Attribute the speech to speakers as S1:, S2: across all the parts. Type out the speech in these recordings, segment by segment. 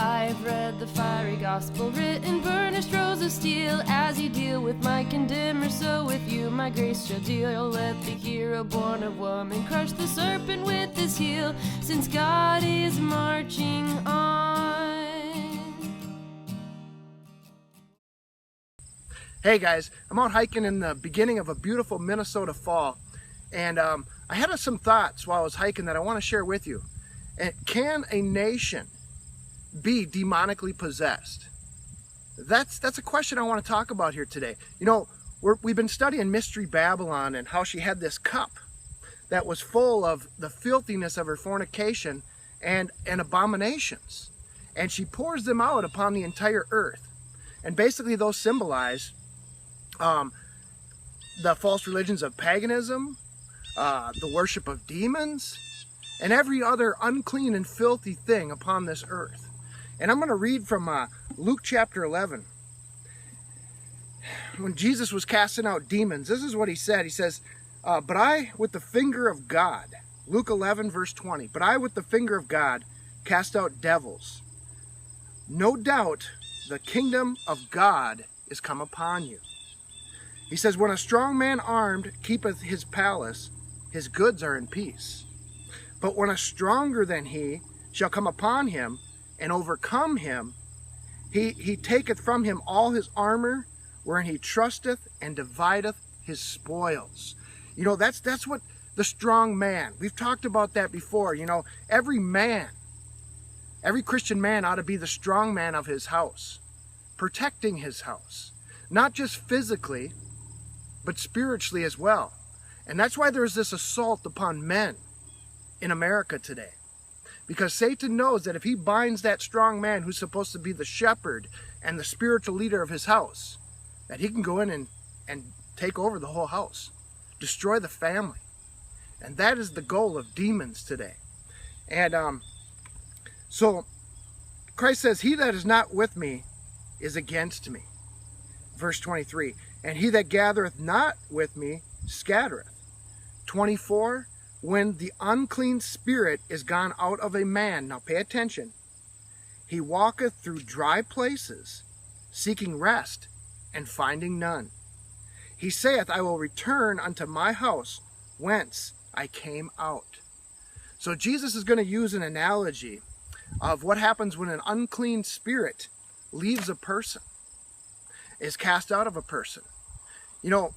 S1: I've read the fiery gospel written, burnished rows of steel. As you deal with my condemner, so with you my grace shall deal. Let the hero born of woman crush the serpent with his heel, since God is marching on.
S2: Hey guys, I'm out hiking in the beginning of a beautiful Minnesota fall, and I had some thoughts while I was hiking that I want to share with you. And can a nation be demonically possessed? That's a question I want to talk about here today. You know, we've been studying Mystery Babylon and how she had this cup that was full of the filthiness of her fornication and abominations, and she pours them out upon the entire earth. And basically those symbolize the false religions of paganism, the worship of demons, and every other unclean and filthy thing upon this earth. And I'm going to read from Luke chapter 11. When Jesus was casting out demons, this is what he said. He says, but I with the finger of God, Luke 11 verse 20, but I with the finger of God cast out devils. No doubt the kingdom of God is come upon you. He says, when a strong man armed keepeth his palace, his goods are in peace. But when a stronger than he shall come upon him and overcome him, he taketh from him all his armor, wherein he trusteth, and divideth his spoils. You know, that's what the strong man. We've talked about that before. You know, every Christian man ought to be the strong man of his house, protecting his house, not just physically, but spiritually as well. And that's why there's this assault upon men in America today. Because Satan knows that if he binds that strong man who's supposed to be the shepherd and the spiritual leader of his house, that he can go in and take over the whole house, destroy the family. And that is the goal of demons today. And so Christ says, he that is not with me is against me. Verse 23, and he that gathereth not with me scattereth. 24, when the unclean spirit is gone out of a man, now pay attention, he walketh through dry places, seeking rest, and finding none. He saith, I will return unto my house, whence I came out. So Jesus is going to use an analogy of what happens when an unclean spirit leaves a person, is cast out of a person. You know,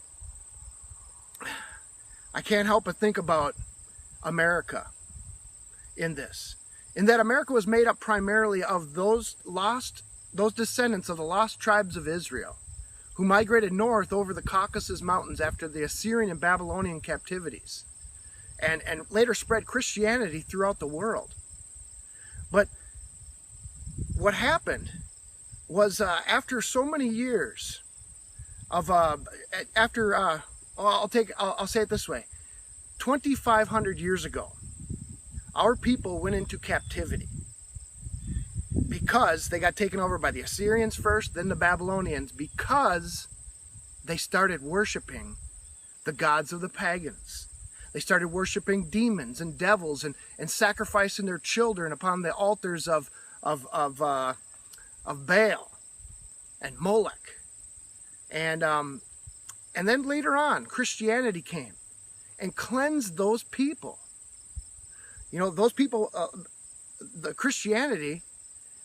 S2: I can't help but think about America in this. In that America was made up primarily of those descendants of the lost tribes of Israel, who migrated north over the Caucasus Mountains after the Assyrian and Babylonian captivities, and later spread Christianity throughout the world. But what happened was after so many years of I'll say it this way, 2,500 years ago, our people went into captivity because they got taken over by the Assyrians first, then the Babylonians, because they started worshiping the gods of the pagans. They started worshiping demons and devils and sacrificing their children upon the altars of Baal and Moloch. And then later on, Christianity came and cleansed those people. You know, those people, the Christianity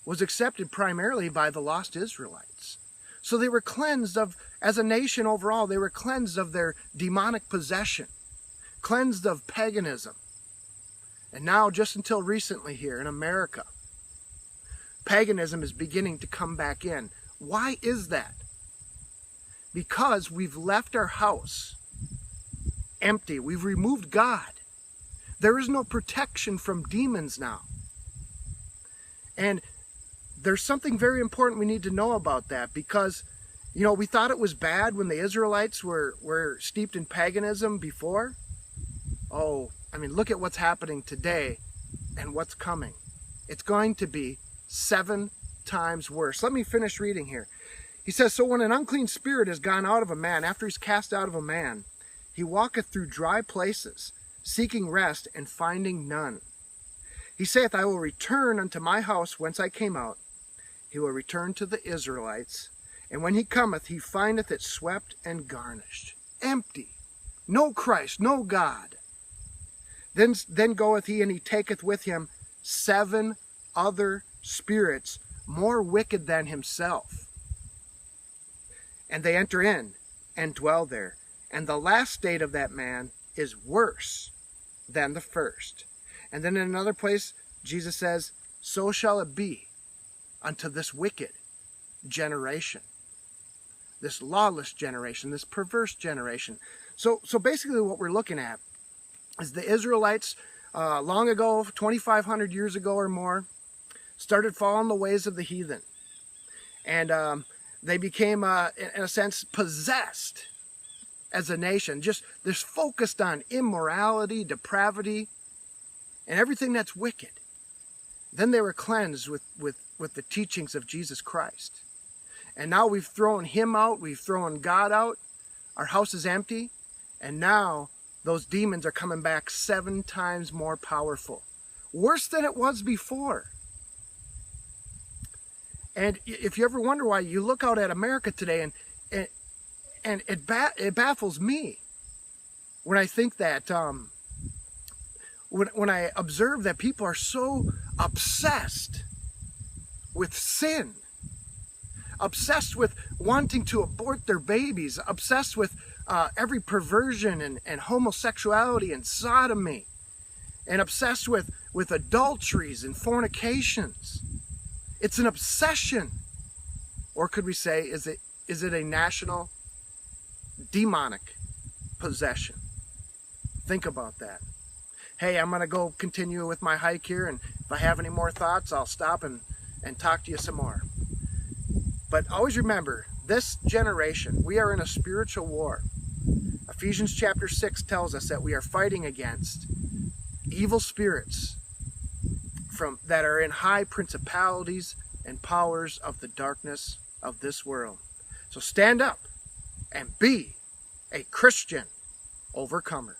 S2: was accepted primarily by the lost Israelites. So they were cleansed of, as a nation overall, they were cleansed of their demonic possession, cleansed of paganism. And now, just until recently here in America, paganism is beginning to come back in. Why is that? Because we've left our house empty. We've removed God. There is no protection from demons now. And there's something very important we need to know about that, because, you know, we thought it was bad when the Israelites were steeped in paganism before. Oh, I mean, look at what's happening today and what's coming. It's going to be 7 times worse. Let me finish reading here. He says, so when an unclean spirit is gone out of a man, after he's cast out of a man, he walketh through dry places, seeking rest and finding none. He saith, I will return unto my house whence I came out, he will return to the Israelites, and when he cometh, he findeth it swept and garnished, empty, no Christ, no God. Then goeth he, and he taketh with him 7 other spirits more wicked than himself. And they enter in and dwell there. And the last state of that man is worse than the first. And then in another place, Jesus says, so shall it be unto this wicked generation, this lawless generation, this perverse generation. So basically what we're looking at is the Israelites long ago, 2,500 years ago or more, started following the ways of the heathen. And they became, in a sense, possessed as a nation. Just focused on immorality, depravity, and everything that's wicked. Then they were cleansed with the teachings of Jesus Christ. And now we've thrown him out, we've thrown God out, our house is empty, and now those demons are coming back 7 times more powerful. Worse than it was before. And if you ever wonder why, you look out at America today, and it baffles me when I think that, when I observe that people are so obsessed with sin, obsessed with wanting to abort their babies, obsessed with every perversion and homosexuality and sodomy, and obsessed with adulteries and fornications. It's an obsession. Or could we say, is it a national demonic possession? Think about that. Hey, I'm going to go continue with my hike here, and if I have any more thoughts, I'll stop and talk to you some more. But always remember, this generation, we are in a spiritual war. Ephesians chapter 6 tells us that we are fighting against evil spirits that are in high principalities and powers of the darkness of this world. So stand up and be a Christian overcomer.